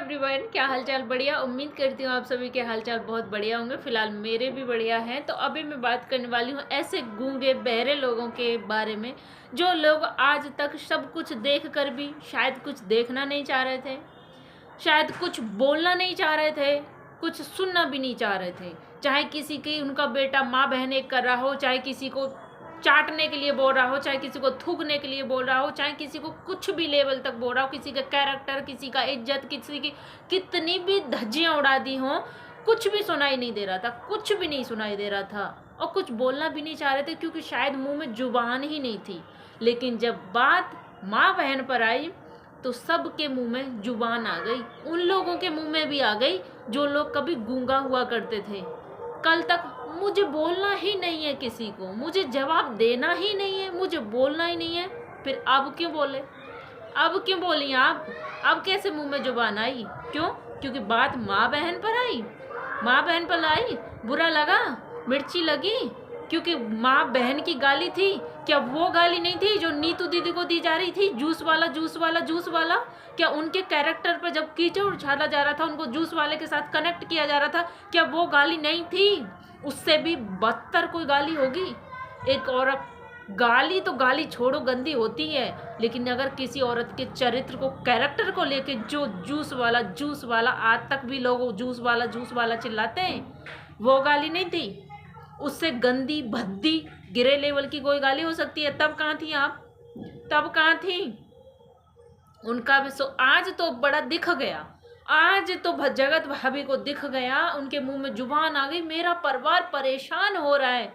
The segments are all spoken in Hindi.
एवरीवन, क्या हालचाल? बढ़िया। उम्मीद करती हूँ आप सभी के हालचाल बहुत बढ़िया होंगे। फिलहाल मेरे भी बढ़िया हैं। तो अभी मैं बात करने वाली हूँ ऐसे गूंगे बहरे लोगों के बारे में जो लोग आज तक सब कुछ देख कर भी शायद कुछ देखना नहीं चाह रहे थे, शायद कुछ बोलना नहीं चाह रहे थे, कुछ सुनना भी नहीं चाह रहे थे। चाहे किसी की उनका बेटा माँ बहन एक कर रहा हो, चाहे किसी को चाटने के लिए बोल रहा हो, चाहे किसी को थूकने के लिए बोल रहा हो, चाहे किसी को कुछ भी लेवल तक बोल रहा हो, किसी का कैरेक्टर, किसी का इज्जत, किसी की कितनी भी धज्जियां उड़ा दी हों, कुछ भी सुनाई नहीं दे रहा था, कुछ भी नहीं सुनाई दे रहा था। और कुछ बोलना भी नहीं चाह रहे थे क्योंकि शायद मुंह में जुबान ही नहीं थी। लेकिन जब बात माँ बहन पर आई तो सबके मुंह में जुबान आ गई। उन लोगों के मुंह में भी आ गई जो लोग कभी गूंगा हुआ करते थे। कल तक मुझे बोलना ही नहीं है, किसी को मुझे जवाब देना ही नहीं है, मुझे बोलना ही नहीं है, फिर अब क्यों बोले? अब क्यों बोली आप? अब कैसे मुंह में जुबान आई? क्यों? क्योंकि बात माँ बहन पर आई। माँ बहन पर आई, बुरा लगा, मिर्ची लगी क्योंकि माँ बहन की गाली थी। क्या वो गाली नहीं थी जो नीतू दीदी को दी जा रही थी? जूस वाला जूस वाला जूस वाला। क्या उनके कैरेक्टर पर जब कीचड़ उछाला जा रहा था, उनको जूस वाले के साथ कनेक्ट किया जा रहा था, क्या वो गाली नहीं थी? उससे भी बदतर कोई गाली होगी? एक औरत, गाली तो गाली छोड़ो, गंदी होती है, लेकिन अगर किसी औरत के चरित्र को, कैरेक्टर को लेके जो जूस वाला आज तक भी लोग जूस वाला चिल्लाते हैं, वो गाली नहीं थी। उससे गंदी भद्दी गिरे लेवल की कोई गाली हो सकती है? तब कहाँ थी आप? तब कहाँ थी? उनका भी आज तो बड़ा दिख गया। आज तो जगत भाभी को दिख गया, उनके मुंह में जुबान आ गई, मेरा परिवार परेशान हो रहा है।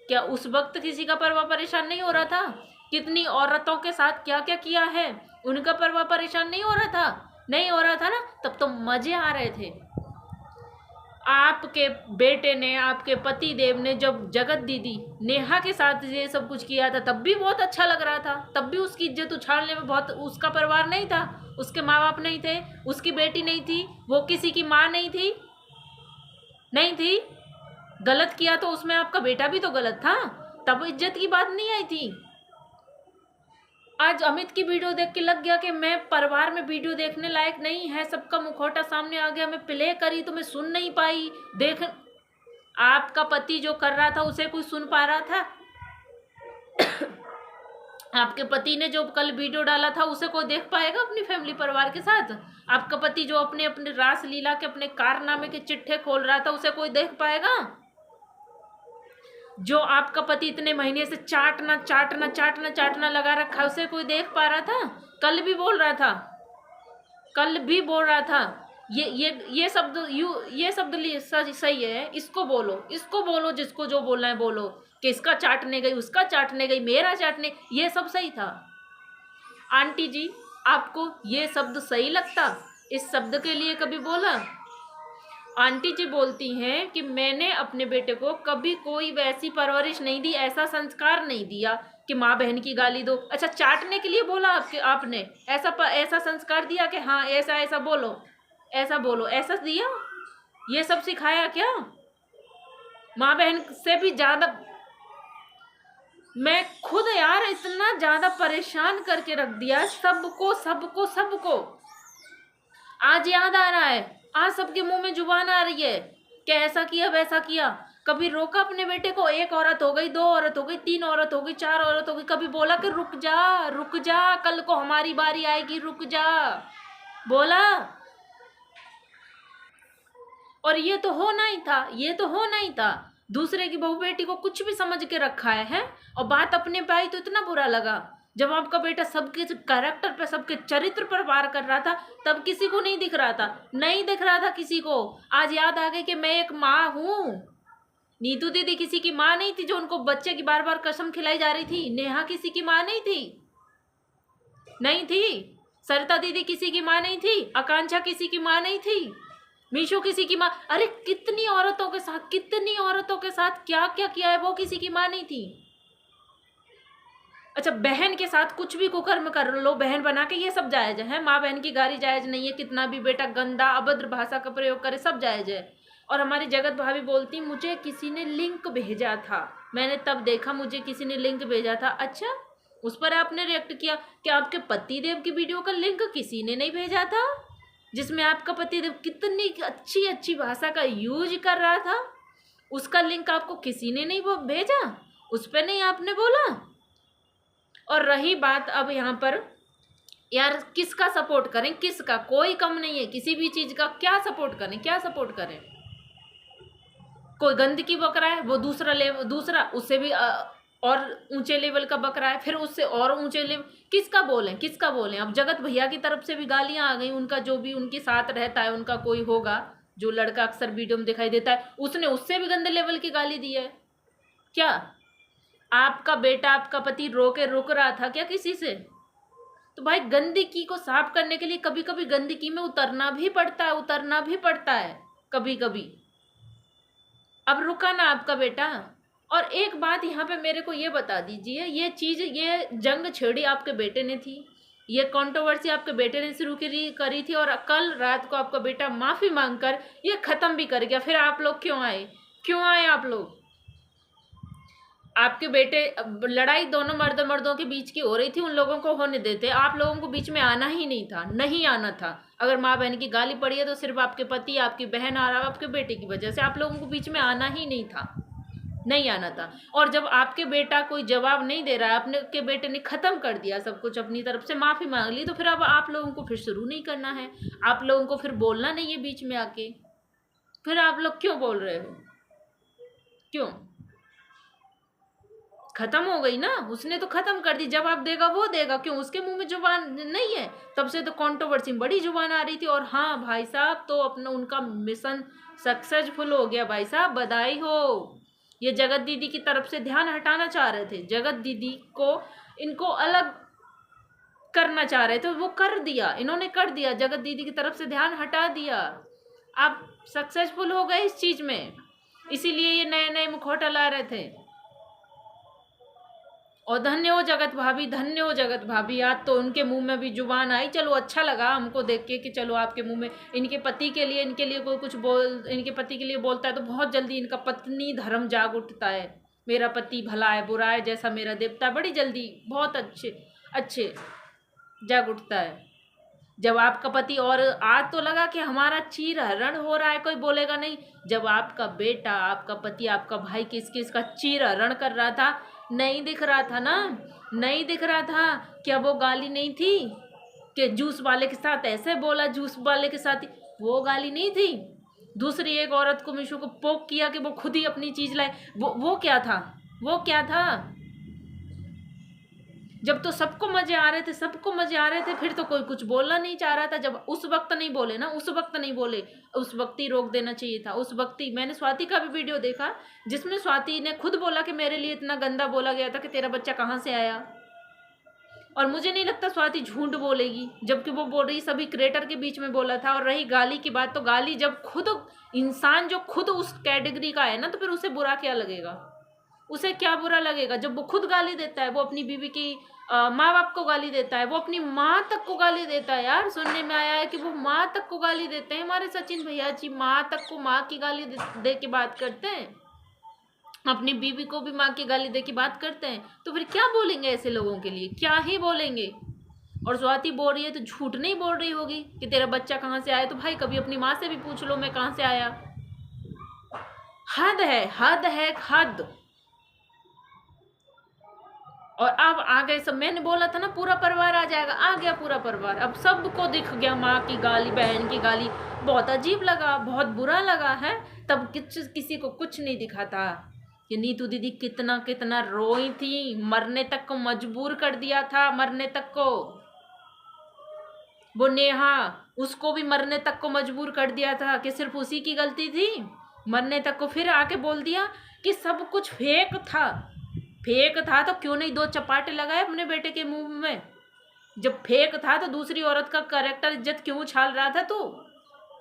क्या उस वक्त किसी का परिवार परेशान नहीं हो रहा था? कितनी औरतों के साथ क्या क्या किया है, उनका परिवार परेशान नहीं हो रहा था? नहीं हो रहा था ना? तब तो मजे आ रहे थे। आपके बेटे ने, आपके पति देव ने जब जगत दीदी नेहा के साथ ये सब कुछ किया था तब भी बहुत अच्छा लग रहा था, तब भी उसकी इज्जत उछालने में बहुत, उसका परिवार नहीं था, उसके माँ बाप नहीं थे, उसकी बेटी नहीं थी, वो किसी की माँ नहीं थी, नहीं थी। गलत किया तो उसमें आपका बेटा भी तो गलत था, तब इज्जत की बात नहीं आई थी। आज अमित की वीडियो देख के लग गया कि मैं परिवार में वीडियो देखने लायक नहीं है, सबका मुखौटा सामने आ गया, मैं प्ले करी तो मैं सुन नहीं पाई। देख, आपका पति जो कर रहा था उसे कोई सुन पा रहा था? आपके पति ने जो कल वीडियो डाला था उसे कोई देख पाएगा अपनी फैमिली परिवार के साथ? आपका पति जो अपने अपने रास लीला के, अपने कारनामे के चिट्ठे खोल रहा था उसे कोई देख पाएगा? जो आपका पति इतने महीने से चाटना चाटना चाटना चाटना लगा रखा है उसे कोई देख पा रहा था? कल भी बोल रहा था, कल भी बोल रहा था ये शब्द सही है, इसको बोलो, इसको बोलो, जिसको जो बोलना है बोलो, कि इसका चाटने गई, उसका चाटने गई, मेरा चाटने, ये सब सही था। आंटी जी, आपको ये शब्द सही लगता? इस शब्द के लिए कभी बोला? आंटी जी बोलती हैं कि मैंने अपने बेटे को कभी कोई वैसी परवरिश नहीं दी, ऐसा संस्कार नहीं दिया कि माँ बहन की गाली दो। अच्छा, चाटने के लिए बोला आपने ऐसा संस्कार दिया कि हाँ ऐसा ऐसा बोलो, ऐसा बोलो, ऐसा दिया? ये सब सिखाया क्या? माँ बहन से भी ज्यादा मैं खुद, यार, इतना ज्यादा परेशान करके रख दिया सबको सबको सबको। आज याद आ रहा है, आज सबके मुंह में जुबान आ रही है कि ऐसा किया वैसा किया। कभी रोका अपने बेटे को? एक औरत हो गई, दो औरत हो गई, तीन औरत हो गई, चार औरत हो गई, कभी बोला कि रुक जा रुक जा, कल को हमारी बारी आएगी, रुक जा? बोला? और ये तो होना ही था, ये तो होना ही था। दूसरे की बहू बेटी को कुछ भी समझ के रखा है और बात अपने पे आई तो इतना बुरा लगा। जब आपका बेटा सबके कैरेक्टर पे, सबके चरित्र पर वार कर रहा था तब किसी को नहीं दिख रहा था, नहीं दिख रहा था किसी को। आज याद आ गई कि मैं एक माँ हूँ। नीतू दीदी किसी की माँ नहीं थी जो उनको बच्चे की बार बार कसम खिलाई जा रही थी। नेहा किसी की माँ नहीं थी, नहीं थी। सरिता दीदी किसी की माँ नहीं थी। आकांक्षा किसी की माँ नहीं थी। मीशो किसी की माँ। अरे कितनी औरतों के साथ, कितनी औरतों के साथ क्या क्या किया है, वो किसी की माँ नहीं थी। अच्छा, बहन के साथ कुछ भी कुकर्म कर लो बहन बना के, ये सब जायज है। माँ बहन की गाली जायज नहीं है, कितना भी बेटा गंदा अभद्र भाषा का प्रयोग करे, सब जायज है। और हमारी जगत भाभी बोलती, मुझे किसी ने लिंक भेजा था, मैंने तब देखा मुझे किसी ने लिंक भेजा था। अच्छा, उस पर आपने रिएक्ट किया कि आपके पति देव की वीडियो का लिंक किसी ने नहीं भेजा था? जिसमें आपका पतिदेव कितनी अच्छी अच्छी भाषा का यूज कर रहा था, उसका लिंक आपको किसी ने नहीं भेजा, उस पर नहीं आपने बोला। और रही बात अब यहाँ पर, यार किसका सपोर्ट करें, किसका, कोई कम नहीं है किसी भी चीज का, क्या सपोर्ट करें, क्या सपोर्ट करें। कोई गंदगी बक रहा है, वो दूसरा उससे भी और ऊंचे लेवल का बक रहा है, फिर उससे और ऊंचे लेवल, किसका बोलें, किसका बोलें। अब जगत भैया की तरफ से भी गालियां आ गई, उनका जो भी उनके साथ रहता है, उनका कोई होगा जो लड़का अक्सर वीडियो में दिखाई देता है, उसने उससे भी गंदे लेवल की गाली दी है। क्या आपका बेटा, आपका पति रुक रहा था क्या किसी से? तो भाई गंदगी को साफ करने के लिए कभी कभी गंदगी में उतरना भी पड़ता है कभी कभी। अब रुका ना आपका बेटा। और एक बात यहाँ पे मेरे को ये बता दीजिए, ये जंग छेड़ी आपके बेटे ने थी, ये कंट्रोवर्सी आपके बेटे ने शुरू करी थी, और कल रात को आपका बेटा माफी मांगकर ये खत्म भी कर गया। फिर आप लोग क्यों आए आप लोग? आपके बेटे, लड़ाई दोनों मर्दों के बीच की हो रही थी, उन लोगों को होने देते, आप लोगों को बीच में आना ही नहीं था, नहीं आना था। अगर माँ बहन की गाली पड़ी है तो सिर्फ आपके पति, आपकी बहन और आपके बेटे की वजह से, आप लोगों को बीच में आना ही नहीं था, नहीं आना था। और जब आपके बेटा कोई जवाब नहीं दे रहा है, अपने के बेटे ने खत्म कर दिया सब कुछ, अपनी तरफ से माफी मांग ली, तो फिर अब आप लोगों को फिर शुरू नहीं करना है, आप लोगों को फिर बोलना नहीं है बीच में आके। फिर आप लोग क्यों बोल रहे हो? क्यों? खत्म हो गई ना, उसने तो खत्म कर दी, जवाब देगा वो देगा, क्यों उसके मुंह में जुबान नहीं है? तब से तो कंट्रोवर्सी में बड़ी जुबान आ रही थी। और हाँ भाई साहब, तो अपना उनका मिशन सक्सेसफुल हो गया भाई साहब, बधाई हो। ये जगत दीदी की तरफ से ध्यान हटाना चाह रहे थे, जगत दीदी को इनको अलग करना चाह रहे थे, वो कर दिया, इन्होंने कर दिया, जगत दीदी की तरफ से ध्यान हटा दिया। आप सक्सेसफुल हो गए इस चीज में, इसीलिए ये नए नए मुखौटा ला रहे थे। और धन्य हो जगत भाभी, धन्य हो जगत भाभी, आज तो उनके मुंह में भी जुबान आई। चलो अच्छा लगा हमको देख के कि चलो आपके मुंह में, इनके पति के लिए, इनके लिए कोई कुछ इनके पति के लिए बोलता है तो बहुत जल्दी इनका पत्नी धर्म जाग उठता है। मेरा पति भला है बुरा है जैसा मेरा देवता है, बड़ी जल्दी बहुत अच्छे जाग उठता है। जब आपका पति, और आज तो लगा कि हमारा चीर हरण हो रहा है, कोई बोलेगा नहीं। जब आपका बेटा, आपका पति, आपका भाई किसका चीर हरण कर रहा था, नहीं दिख रहा था ना, नहीं दिख रहा था? क्या वो गाली नहीं थी कि जूस वाले के साथ ऐसे बोला, जूस वाले के साथ वो गाली नहीं थी? दूसरी एक औरत को, मीशू को पोक किया कि वो खुद ही अपनी चीज लाए, वो क्या था? वो क्या था? जब तो सबको मजे आ रहे थे, फिर तो कोई कुछ बोलना नहीं चाह रहा था। जब उस वक्त नहीं बोले ना, उस वक्त ही रोक देना चाहिए था। उस वक्त ही मैंने स्वाति का भी वीडियो देखा, जिसमें स्वाति ने खुद बोला कि मेरे लिए इतना गंदा बोला गया था कि तेरा बच्चा कहाँ से आया। और मुझे नहीं लगता स्वाति झूठ बोलेगी, जबकि वो बोल रही सभी क्रिएटर के बीच में बोला था। और रही गाली की बात, तो गाली जब खुद इंसान जो खुद उस कैटेगरी का है ना, तो फिर उसे बुरा क्या लगेगा? उसे क्या बुरा लगेगा जब वो खुद गाली देता है? वो अपनी बीवी की माँ बाप को गाली देता है, वो अपनी माँ तक को गाली देता है। यार सुनने में आया है कि वो माँ तक को गाली देते हैं। हमारे सचिन भैया जी माँ तक को, माँ की गाली दे के बात करते हैं, अपनी बीवी को भी माँ की गाली दे के बात करते हैं। तो फिर क्या बोलेंगे ऐसे लोगों के लिए? क्या ही बोलेंगे। और स्वाति बोल रही है तो झूठ नहीं बोल रही होगी कि तेरा बच्चा कहाँ से आया। तो भाई कभी अपनी माँ से भी पूछ लो मैं कहाँ से आया। हद है, हद है, हद। और अब आ गए सब, मैंने बोला था ना पूरा परिवार आ जाएगा, आ गया पूरा परिवार। अब सबको दिख गया माँ की गाली, बहन की गाली। बहुत अजीब लगा, बहुत बुरा लगा है। तब किसी को कुछ नहीं दिखा था कि नीतू दीदी कितना कितना रोई थी, मरने तक को मजबूर कर दिया था, मरने तक को। वो नेहा, उसको भी मरने तक को मजबूर कर दिया था कि सिर्फ उसी की गलती थी, मरने तक को। फिर आके बोल दिया कि सब कुछ फेक था। फेक था तो क्यों नहीं दो चपाटे लगाए अपने बेटे के मुंह में? जब फेक था तो दूसरी औरत का कैरेक्टर इज्जत क्यों उछाल रहा था? तो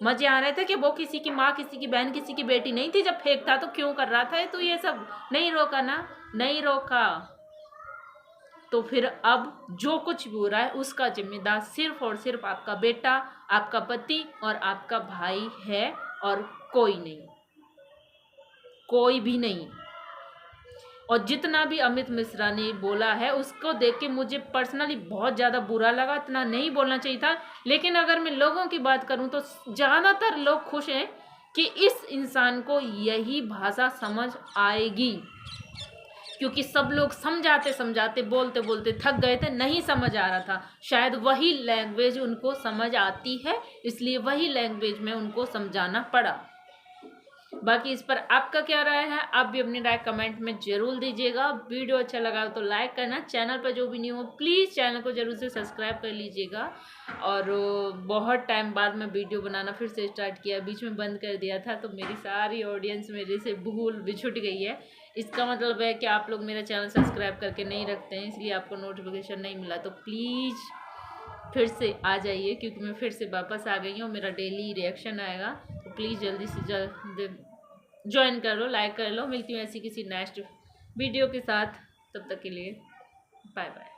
मजे आ रहे थे कि वो किसी की माँ, किसी की बहन, किसी की बेटी नहीं थी। जब फेक था तो क्यों कर रहा था? तो ये सब नहीं रोका ना, नहीं रोका। तो फिर अब जो कुछ भी हो रहा है उसका जिम्मेदार सिर्फ और सिर्फ आपका बेटा, आपका पति और आपका भाई है, और कोई नहीं, कोई भी नहीं। और जितना भी अमित मिश्रा ने बोला है उसको देख के मुझे पर्सनली बहुत ज़्यादा बुरा लगा। इतना नहीं बोलना चाहिए था। लेकिन अगर मैं लोगों की बात करूं तो ज़्यादातर लोग खुश हैं कि इस इंसान को यही भाषा समझ आएगी, क्योंकि सब लोग समझाते समझाते बोलते बोलते थक गए थे, नहीं समझ आ रहा था। शायद वही लैंग्वेज उनको समझ आती है, इसलिए वही लैंग्वेज में उनको समझाना पड़ा। बाकी इस पर आपका क्या राय है, आप भी अपनी राय कमेंट में जरूर दीजिएगा। वीडियो अच्छा लगा तो लाइक करना, चैनल पर जो भी नहीं हो प्लीज़ चैनल को जरूर से सब्सक्राइब कर लीजिएगा। और बहुत टाइम बाद मैं वीडियो बनाना फिर से स्टार्ट किया, बीच में बंद कर दिया था, तो मेरी सारी ऑडियंस मेरे से भूल भी छूट गई है। इसका मतलब है कि आप लोग मेरा चैनल सब्सक्राइब करके नहीं रखते हैं, इसलिए आपको नोटिफिकेशन नहीं मिला। तो प्लीज़ फिर से आ जाइए, क्योंकि मैं फिर से वापस आ गई हूँ, मेरा डेली रिएक्शन आएगा। तो प्लीज़ जल्दी से जल्द ज्वाइन कर लो, लाइक कर लो। मिलती हूँ ऐसी किसी नेक्स्ट वीडियो के साथ, तब तक के लिए बाय बाय।